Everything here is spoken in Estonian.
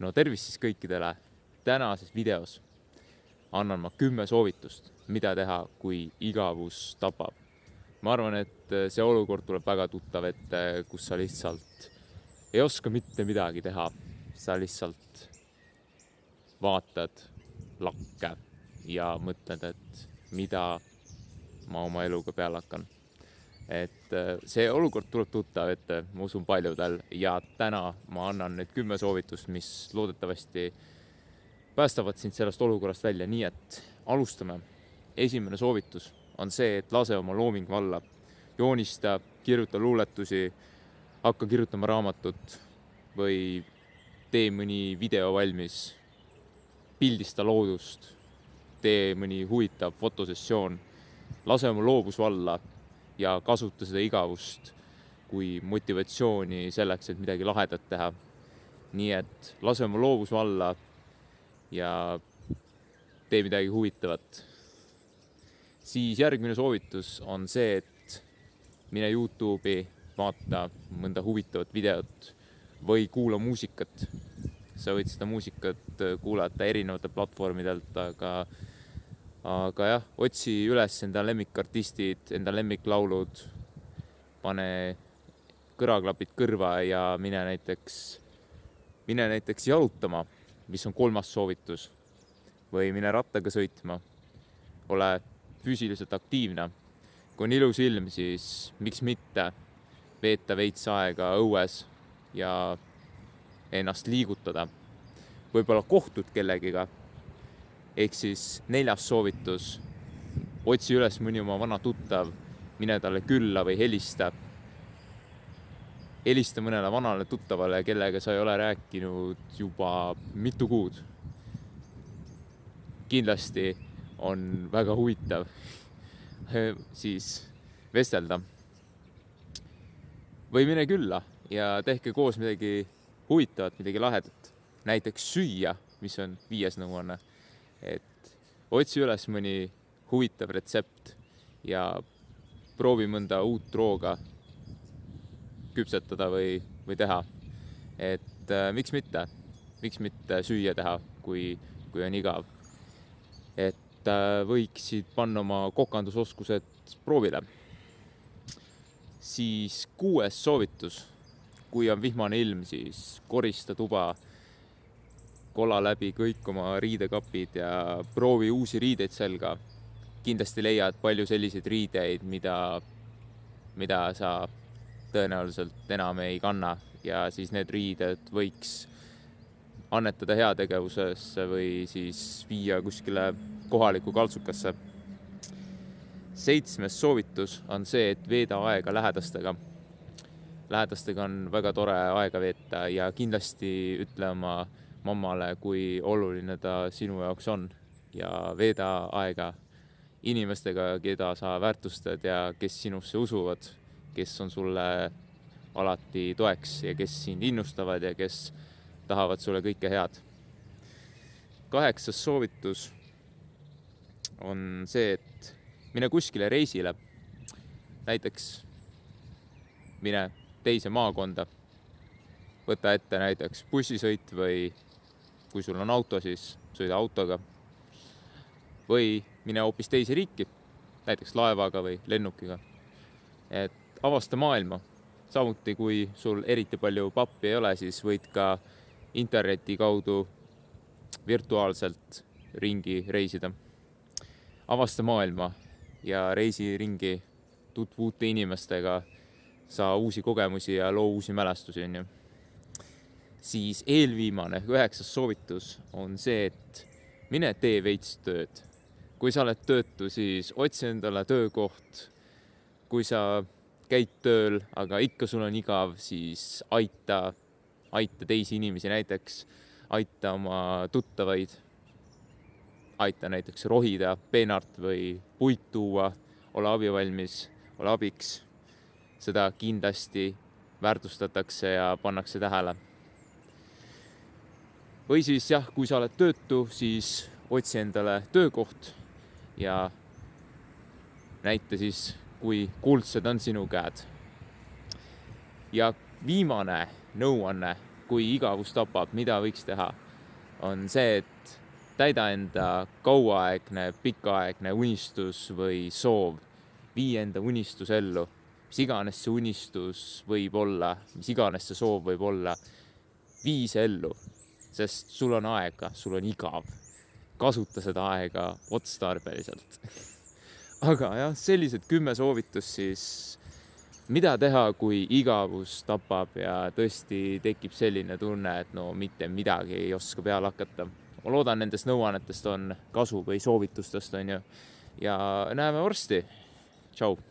No tervist siis kõikidele. Tänases videos annan ma 10 soovitust, mida teha, kui igavus tapab. Ma arvan, et see olukord tuleb väga tuttav ette, kus sa lihtsalt ei oska mitte midagi teha. Sa lihtsalt vaatad lakke ja mõtled, et mida ma oma eluga peale hakkan. Et see olukord tuleb tuttav ette, ma usun paljudel, ja täna ma annan need 10 soovitust, mis loodetavasti päästavad sind sellest olukorrast välja. Nii et alustame. Esimene soovitus on see, et lase oma looming valla. Joonista, kirjuta luuletusi, hakka kirjutama raamatut või tee mõni video valmis, pildista loodust, tee mõni huvitav fotosessioon. Lase oma loovus valla ja kasuta seda igavust kui motivatsiooni selleks, et midagi lahedat teha. Nii et lase oma loovus valla ja tee midagi huvitavat. Siis järgmine soovitus on see, et mine YouTube'i, vaata mõnda huvitavat videot või kuula muusikat. Sa võid seda muusikat kuulata erinevate platvormidelt, aga jah, otsi üles enda lemmikartistid, enda lemmiklaulud, pane kõrvaklapid kõrva ja mine näiteks jalutama, mis on 3. soovitus, või mine rattaga sõitma. Ole füüsiliselt aktiivne. Kui on ilus ilm, siis miks mitte veeta veits aega õues ja ennast liigutada. Võib-olla kohtud kellegiga. Ehk siis 4. soovitus, otsi üles mõni oma vana tuttav, mine talle külla või helista. Helista mõnele vanale tuttavale, kellega sa ei ole rääkinud juba mitu kuud. Kindlasti on väga huvitav siis vestelda. Või mine külla ja tehke koos midagi huvitavat, midagi lahedat. Näiteks süüa, mis on 5. nõuanne. Et otsi üles mõni huvitav retsept ja proovi mõnda uut rooga küpsetada või teha. Et miks mitte süüa teha, kui on igav. Et võiksid panna oma kokandusoskused proovile. Siis 6. soovitus. Kui on vihmane ilm, siis korista tuba, kola läbi kõik oma riidekapid ja proovi uusi riideid selga. Kindlasti leiad palju selliseid riideid, mida sa tõenäoliselt enam ei kanna, ja siis need riided võiks annetada heategevusesse või siis viia kuskile kohalikku kaltsukasse. 7. soovitus on see, et veeda aega lähedastega. Lähedastega on väga tore aega veeta ja kindlasti ütle oma mammale, kui oluline ta sinu jaoks on, ja veeda aega inimestega, keda sa väärtustad ja kes sinusse usuvad, kes on sulle alati toeks ja kes sind innustavad ja kes tahavad sulle kõike head. 8. soovitus on see, et mine kuskile reisile. Näiteks mine teise maakonda, võta ette näiteks bussisõit või kui sul on auto, siis sõida autoga. Või mine hoopis teise riiki, näiteks laevaga või lennukiga. Et avasta maailma. Samuti kui sul eriti palju pappi ei ole, siis võid ka interneti kaudu virtuaalselt ringi reisida. Avasta maailma ja reisi ringi, tutvu uute inimestega, saa uusi kogemusi ja loo uusi mälestusi. Siis eelviimane 9. soovitus on see, et mine tee veits tööd. Kui sa oled töötu, siis otsi endale töökoht. Kui sa käid tööl, aga ikka sul on igav, siis aita teisi inimesi, näiteks aita oma tuttavaid, aita näiteks rohida peenart või puit tuua, ole abivalmis, ole abiks. Seda kindlasti väärtustatakse ja pannakse tähele. Või siis jah, kui sa oled töötu, siis otsi endale töökoht ja näita siis, kui kuldsed on sinu käed. Ja viimane nõuanne kui igavus tapab, mida võiks teha, on see, et täida enda kauaaegne, pikaaegne unistus või soov. Vii enda unistus ellu. Mis iganes see unistus võib olla, mis iganes see soov võib olla, vii see ellu, sest sul on aega, sul on igav. Kasuta seda aega otstarbeliselt. Aga jah, sellised 10 soovitust siis, mida teha, kui igavus tapab ja tõesti tekib selline tunne, et no mitte midagi ei oska peale hakata. Ma loodan, nendest nõuannetest on kasu või soovitustest on ju. Ja näeme varsti. Tšau!